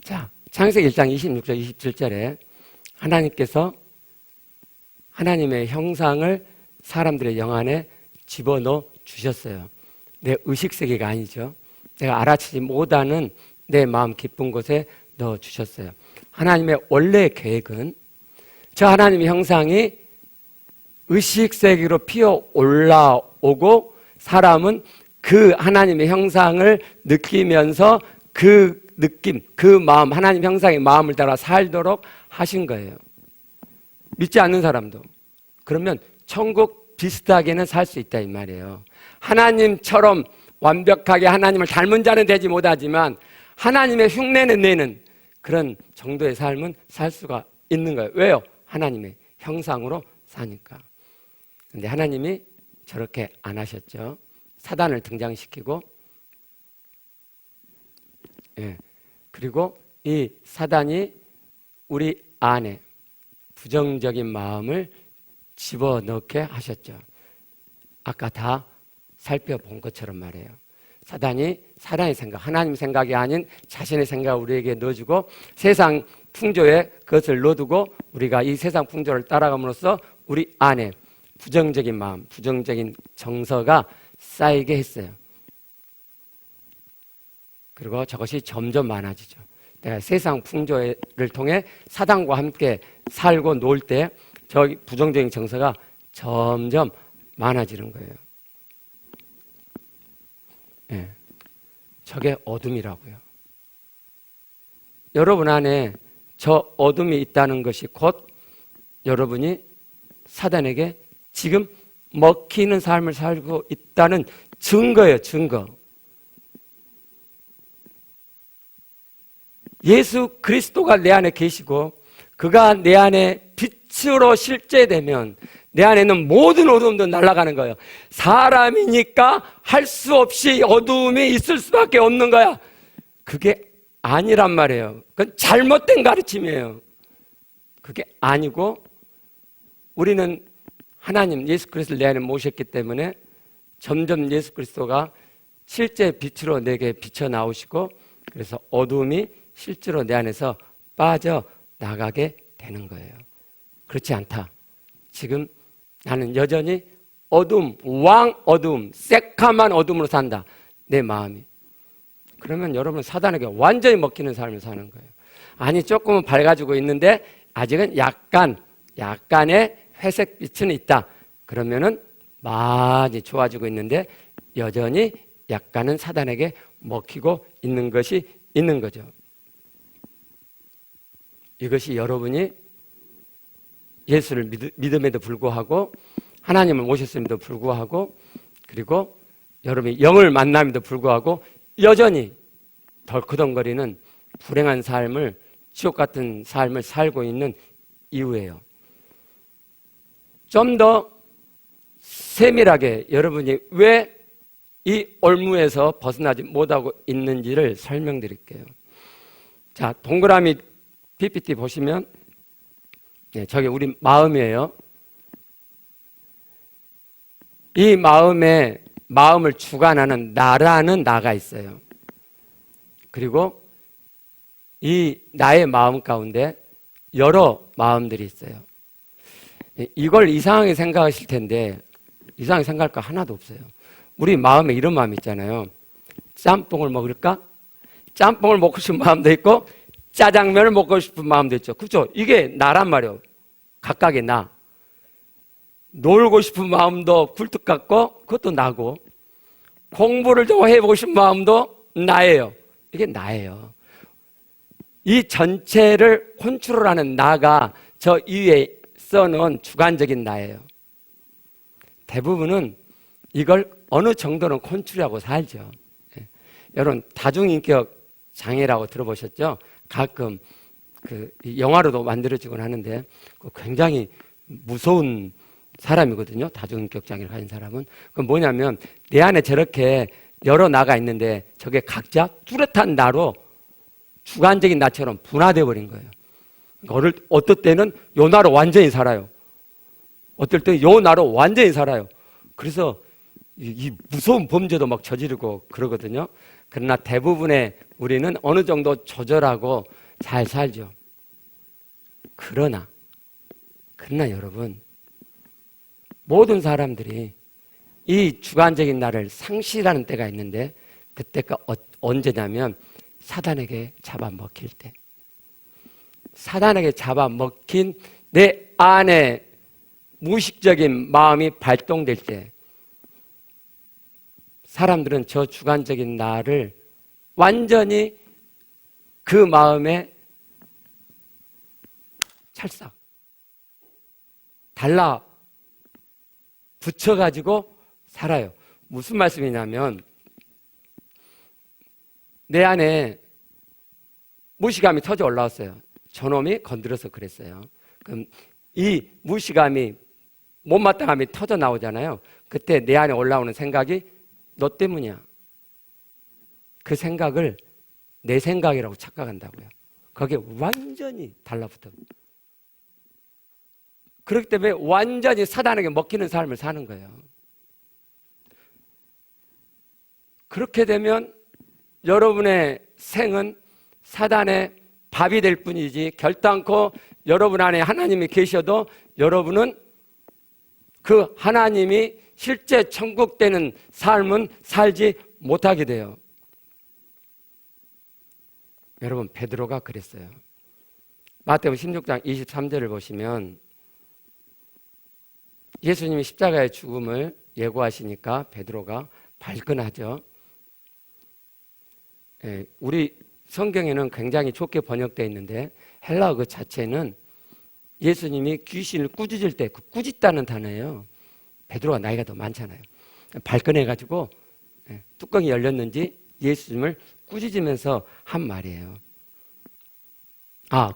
자, 창세기 1장 26절, 27절에 하나님께서 하나님의 형상을 사람들의 영 안에 집어넣어 주셨어요. 내 의식세계가 아니죠. 내가 알아채지 못하는 내 마음 깊은 곳에 넣어 주셨어요. 하나님의 원래 계획은 저 하나님의 형상이 의식세계로 피어 올라오고 사람은 그 하나님의 형상을 느끼면서 그 느낌, 그 마음, 하나님 형상의 마음을 따라 살도록 하신 거예요. 믿지 않는 사람도. 그러면 천국 비슷하게는 살 수 있다 이 말이에요. 하나님처럼 완벽하게 하나님을 닮은 자는 되지 못하지만 하나님의 흉내는 내는 그런 정도의 삶은 살 수가 있는 거예요. 왜요? 하나님의 형상으로 사니까. 근데 하나님이 저렇게 안 하셨죠. 사단을 등장시키고, 예. 그리고 이 사단이 우리 안에 부정적인 마음을 집어넣게 하셨죠. 아까 다 살펴본 것처럼 말이에요. 사단이 사단의 생각, 하나님 생각이 아닌 자신의 생각을 우리에게 넣어주고 세상 풍조에 그것을 넣어두고 우리가 이 세상 풍조를 따라감으로써 우리 안에 부정적인 마음, 부정적인 정서가 쌓이게 했어요. 그리고 저것이 점점 많아지죠. 내가 세상 풍조를 통해 사단과 함께 살고 놀 때 저 부정적인 정서가 점점 많아지는 거예요. 예. 저게 어둠이라고요. 여러분 안에 저 어둠이 있다는 것이 곧 여러분이 사단에게 지금 먹히는 삶을 살고 있다는 증거예요, 증거. 예수 그리스도가 내 안에 계시고 그가 내 안에 빛으로 실제되면 내 안에 있는 모든 어두움도 날아가는 거예요. 사람이니까 할 수 없이 어두움이 있을 수밖에 없는 거야. 그게 아니란 말이에요. 그건 잘못된 가르침이에요. 그게 아니고 우리는 하나님 예수 그리스도를 내 안에 모셨기 때문에 점점 예수 그리스도가 실제 빛으로 내게 비쳐 나오시고 그래서 어두움이 실제로 내 안에서 빠져나가게 되는 거예요. 그렇지 않다. 지금 나는 여전히 어둠, 왕어둠, 새카만 어둠으로 산다. 내 마음이. 그러면 여러분 사단에게 완전히 먹히는 삶을 사는 거예요. 아니 조금은 밝아지고 있는데 아직은 약간의 회색빛은 있다. 그러면은 많이 좋아지고 있는데 여전히 약간은 사단에게 먹히고 있는 것이 있는 거죠. 이것이 여러분이 예수를 믿음에도 불구하고 하나님을 모셨음에도 불구하고 그리고 여러분이 영을 만남에도 불구하고 여전히 덜커덩거리는 불행한 삶을 지옥 같은 삶을 살고 있는 이유예요. 좀 더 세밀하게 여러분이 왜 이 올무에서 벗어나지 못하고 있는지를 설명드릴게요. 자, 동그라미 PPT 보시면 네, 저게 우리 마음이에요. 이 마음을 주관하는 나라는 나가 있어요. 그리고 이 나의 마음 가운데 여러 마음들이 있어요. 이걸 이상하게 생각하실 텐데 이상하게 생각할 거 하나도 없어요. 우리 마음에 이런 마음 있잖아요. 짬뽕을 먹을까? 짬뽕을 먹고 싶은 마음도 있고 짜장면을 먹고 싶은 마음도 있죠. 그렇죠? 이게 나란 말이에요. 각각의 나. 놀고 싶은 마음도 굴뚝 같고 그것도 나고 공부를 좀 해보고 싶은 마음도 나예요. 이게 나예요. 이 전체를 컨트롤하는 나가 저 위에 써놓은 주관적인 나예요. 대부분은 이걸 어느 정도는 컨트롤하고 살죠. 여러분 다중인격 장애라고 들어보셨죠? 가끔 그 영화로도 만들어지곤 하는데 굉장히 무서운 사람이거든요. 다중인격 장애를 가진 사람은. 그건 뭐냐면 내 안에 저렇게 여러 나가 있는데 저게 각자 뚜렷한 나로 주관적인 나처럼 분화되어 버린 거예요. 어떨 때는 요 나로 완전히 살아요. 어떨 때는 요 나로 완전히 살아요. 그래서 이 무서운 범죄도 막 저지르고 그러거든요. 그러나 대부분의 우리는 어느 정도 조절하고 잘 살죠. 그러나 여러분, 모든 사람들이 이 주관적인 나를 상실하는 때가 있는데 그때가 언제냐면 사단에게 잡아먹힐 때. 사단에게 잡아먹힌 내 안에 무의식적인 마음이 발동될 때 사람들은 저 주관적인 나를 완전히 그 마음에 찰싹 달라 붙여가지고 살아요. 무슨 말씀이냐면 내 안에 무시감이 터져 올라왔어요. 저놈이 건드려서 그랬어요. 그럼 이 무시감이 못마땅함이 터져 나오잖아요. 그때 내 안에 올라오는 생각이 너 때문이야. 그 생각을 내 생각이라고 착각한다고요. 거기에 완전히 달라붙어. 그렇기 때문에 완전히 사단에게 먹히는 삶을 사는 거예요. 그렇게 되면 여러분의 생은 사단의 밥이 될 뿐이지, 결단코 여러분 안에 하나님이 계셔도 여러분은 그 하나님이 실제 천국 되는 삶은 살지 못하게 돼요. 여러분, 베드로가 그랬어요. 마태복음 16장 23절을 보시면 예수님이 십자가의 죽음을 예고하시니까 베드로가 발끈하죠. 우리 성경에는 굉장히 좋게 번역되어 있는데 헬라어 그 자체는 예수님이 귀신을 꾸짖을 때 그 꾸짖다는 단어예요. 베드로가 나이가 더 많잖아요. 발끈해가지고 뚜껑이 열렸는지 예수님을 꾸짖으면서 한 말이에요.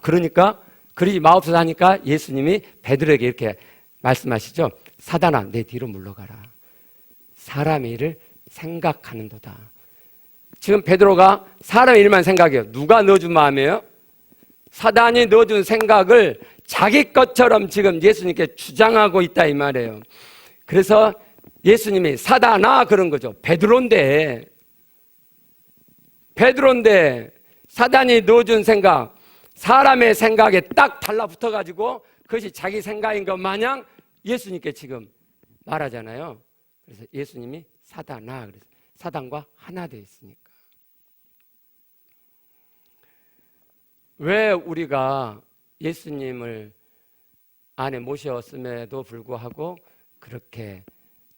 그러니까 그러지 마옵소서 하니까 예수님이 베드로에게 이렇게 말씀하시죠. 사단아, 내 뒤로 물러가라. 사람의 일을 생각하는도다. 지금 베드로가 사람의 일만 생각해요. 누가 넣어준 마음이에요? 사단이 넣어준 생각을 자기 것처럼 지금 예수님께 주장하고 있다 이 말이에요. 그래서 예수님이 사단아 그런 거죠. 베드로인데 사단이 넣어준 생각, 사람의 생각에 딱 달라붙어가지고 그것이 자기 생각인 것 마냥 예수님께 지금 말하잖아요. 그래서 예수님이 사단아, 그래서 사단과 하나 되어 있으니까. 왜 우리가 예수님을 안에 모셨음에도 불구하고 그렇게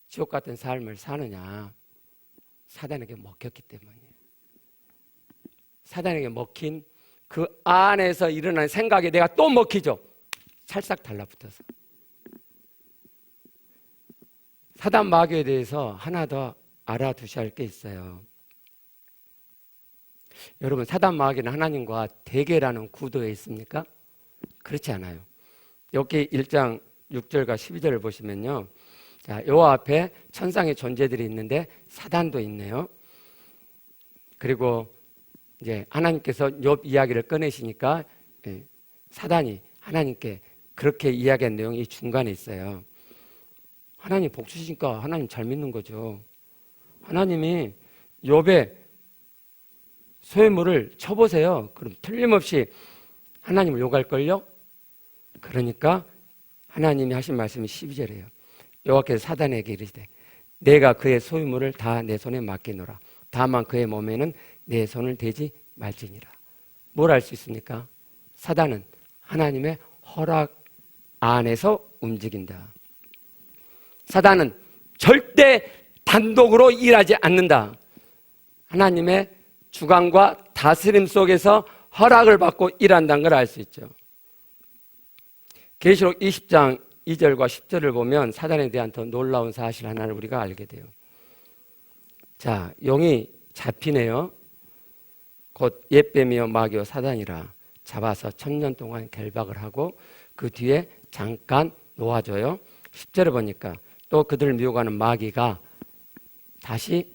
지옥 같은 삶을 사느냐? 사단에게 먹혔기 때문이에요. 사단에게 먹힌 그 안에서 일어나는 생각에 내가 또 먹히죠. 찰싹 달라붙어서. 사단 마귀에 대해서 하나 더 알아두셔야 할 게 있어요. 여러분, 사단 마귀는 하나님과 대결하는 구도에 있습니까? 그렇지 않아요. 여기 1장 6절과 12절을 보시면요. 자, 요 앞에 천상의 존재들이 있는데 사단도 있네요. 그리고 이제 하나님께서 욥 이야기를 꺼내시니까 사단이 하나님께 그렇게 이야기한 내용이 이 중간에 있어요. 하나님 복 주시니까 하나님 잘 믿는 거죠. 하나님이 욥의 소유물을 쳐보세요. 그럼 틀림없이 하나님을 욕할걸요? 그러니까 하나님이 하신 말씀이 12절이에요. 여호와께서 사단에게 이르시되 내가 그의 소유물을 다 내 손에 맡기노라. 다만 그의 몸에는 내 손을 대지 말지니라. 뭘 알 수 있습니까? 사단은 하나님의 허락 안에서 움직인다. 사단은 절대 단독으로 일하지 않는다. 하나님의 주관과 다스림 속에서 허락을 받고 일한다는 걸 알 수 있죠. 계시록 20장 2절과 10절을 보면 사단에 대한 더 놀라운 사실 하나를 우리가 알게 돼요. 자, 용이 잡히네요. 곧 옛뱀이요 마귀요 사단이라 잡아서 1000년 동안 결박을 하고 그 뒤에 잠깐 놓아줘요. 10절에 보니까 또 그들을 미혹하는 마귀가 다시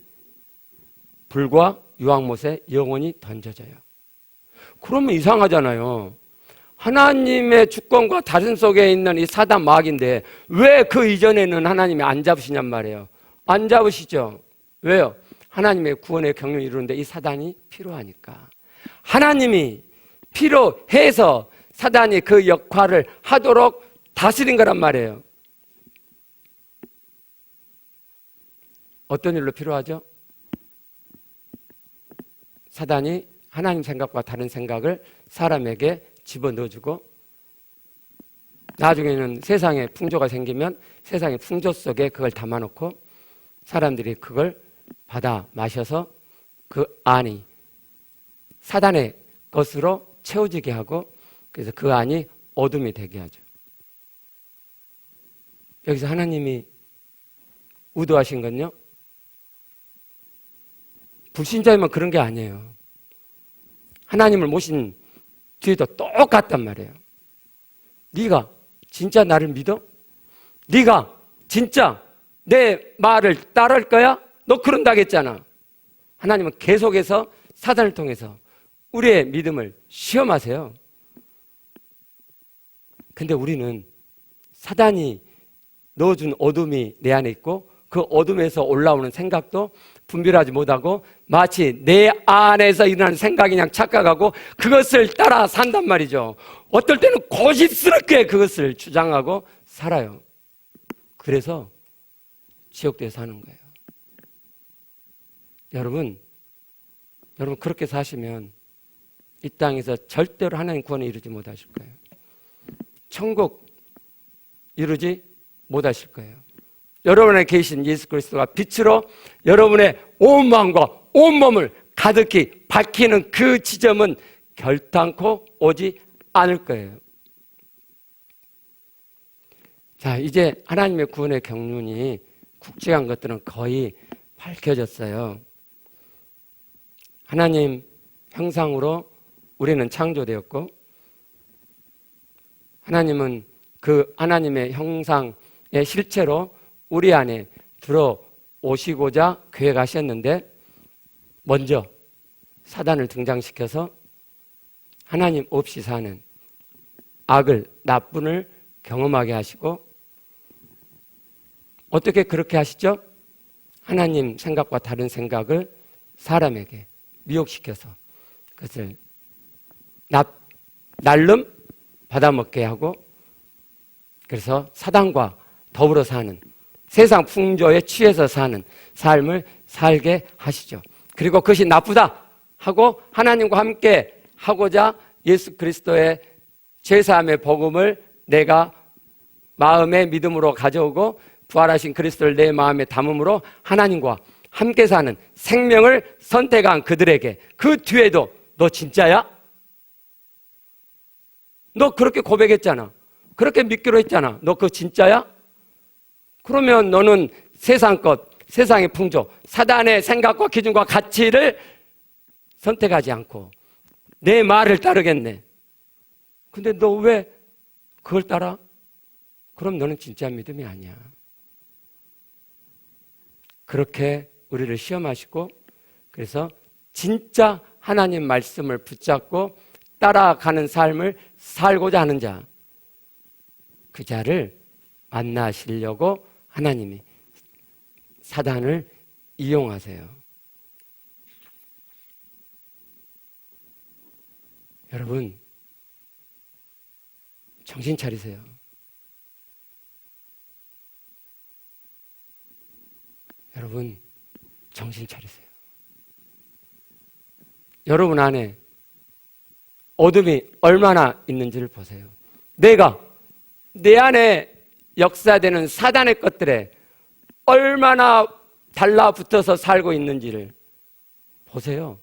불과 유황못에 영원히 던져져요. 그러면 이상하잖아요. 하나님의 주권과 다른 속에 있는 이 사단 마귀인데 왜 그 이전에는 하나님이 안 잡으시냔 말이에요. 안 잡으시죠. 왜요? 하나님의 구원의 경륜을 이루는데 이 사단이 필요하니까. 하나님이 필요해서 사단이 그 역할을 하도록 다스린 거란 말이에요. 어떤 일로 필요하죠? 사단이 하나님 생각과 다른 생각을 사람에게 집어넣어주고 나중에는 세상에 풍조가 생기면 세상의 풍조 속에 그걸 담아놓고 사람들이 그걸 받아 마셔서 그 안이 사단의 것으로 채워지게 하고 그래서 그 안이 어둠이 되게 하죠. 여기서 하나님이 의도하신 건요, 불신자이면 그런 게 아니에요. 하나님을 모신 뒤에도 똑같단 말이에요. 네가 진짜 나를 믿어? 네가 진짜 내 말을 따를 거야? 너 그런다겠잖아. 하나님은 계속해서 사단을 통해서 우리의 믿음을 시험하세요. 근데 우리는 사단이 넣어준 어둠이 내 안에 있고 그 어둠에서 올라오는 생각도 분별하지 못하고 마치 내 안에서 일어나는 생각이 그냥 착각하고 그것을 따라 산단 말이죠. 어떨 때는 고집스럽게 그것을 주장하고 살아요. 그래서 지옥도에 사는 거예요. 여러분 그렇게 사시면 이 땅에서 절대로 하나님 구원을 이루지 못하실 거예요. 천국 이루지 못하실 거예요. 여러분에 계신 예수 그리스도가 빛으로 여러분의 온 마음과 온 몸을 가득히 밝히는 그 지점은 결단코 오지 않을 거예요. 자, 이제 하나님의 구원의 경륜이 국제한 것들은 거의 밝혀졌어요. 하나님 형상으로 우리는 창조되었고 하나님은 그 하나님의 형상의 실체로 우리 안에 들어오시고자 계획하셨는데 먼저 사단을 등장시켜서 하나님 없이 사는 악을, 나쁨을 경험하게 하시고 어떻게 그렇게 하시죠? 하나님 생각과 다른 생각을 사람에게 미혹시켜서 그것을 날름 받아먹게 하고 그래서 사단과 더불어 사는 세상 풍조에 취해서 사는 삶을 살게 하시죠. 그리고 그것이 나쁘다 하고 하나님과 함께 하고자 예수 그리스도의 죄사함의 복음을 내가 마음의 믿음으로 가져오고 부활하신 그리스도를 내 마음에 담음으로 하나님과 함께 사는 생명을 선택한 그들에게 그 뒤에도 너 진짜야? 너 그렇게 고백했잖아. 그렇게 믿기로 했잖아. 너 그거 진짜야? 그러면 너는 세상 것, 세상의 풍조, 사단의 생각과 기준과 가치를 선택하지 않고 내 말을 따르겠네. 근데 너 왜 그걸 따라? 그럼 너는 진짜 믿음이 아니야. 그렇게 우리를 시험하시고 그래서 진짜 하나님 말씀을 붙잡고 따라가는 삶을 살고자 하는 자, 그 자를 만나시려고 하나님이 사단을 이용하세요. 여러분, 정신 차리세요. 여러분, 정신 차리세요. 여러분 안에 어둠이 얼마나 있는지를 보세요. 내가 내 안에 역사되는 사단의 것들에 얼마나 달라붙어서 살고 있는지를 보세요.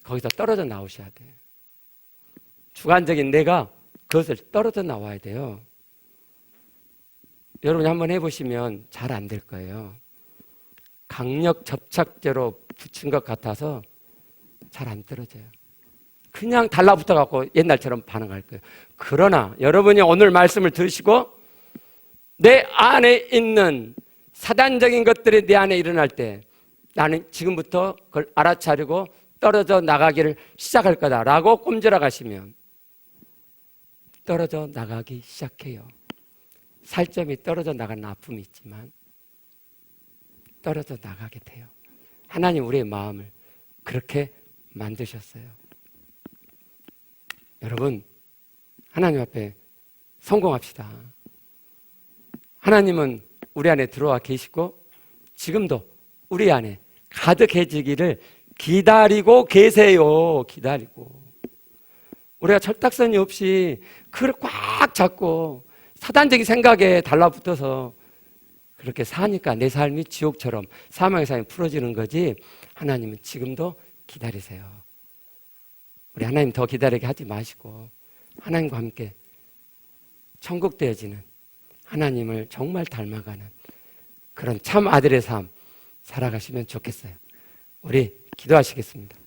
거기서 떨어져 나오셔야 돼요. 주관적인 내가 그것을 떨어져 나와야 돼요. 여러분이 한번 해보시면 잘 안 될 거예요. 강력 접착제로 붙인 것 같아서 잘 안 떨어져요. 그냥 달라붙어 갖고 옛날처럼 반응할 거예요. 그러나 여러분이 오늘 말씀을 들으시고 내 안에 있는 사단적인 것들이 내 안에 일어날 때 나는 지금부터 그걸 알아차리고 떨어져 나가기를 시작할 거다라고 꼼지락 하시면 떨어져 나가기 시작해요. 살점이 떨어져 나가는 아픔이 있지만 떨어져 나가게 돼요. 하나님 우리의 마음을 그렇게 만드셨어요. 여러분, 하나님 앞에 성공합시다. 하나님은 우리 안에 들어와 계시고 지금도 우리 안에 가득해지기를 기다리고 계세요. 기다리고. 우리가 철딱선이 없이 그걸 꽉 잡고 사단적인 생각에 달라붙어서 그렇게 사니까 내 삶이 지옥처럼 사망의 삶이 풀어지는 거지. 하나님은 지금도 기다리세요. 우리 하나님 더 기다리게 하지 마시고 하나님과 함께 천국 되어지는 하나님을 정말 닮아가는 그런 참 아들의 삶 살아가시면 좋겠어요. 우리 기도하시겠습니다.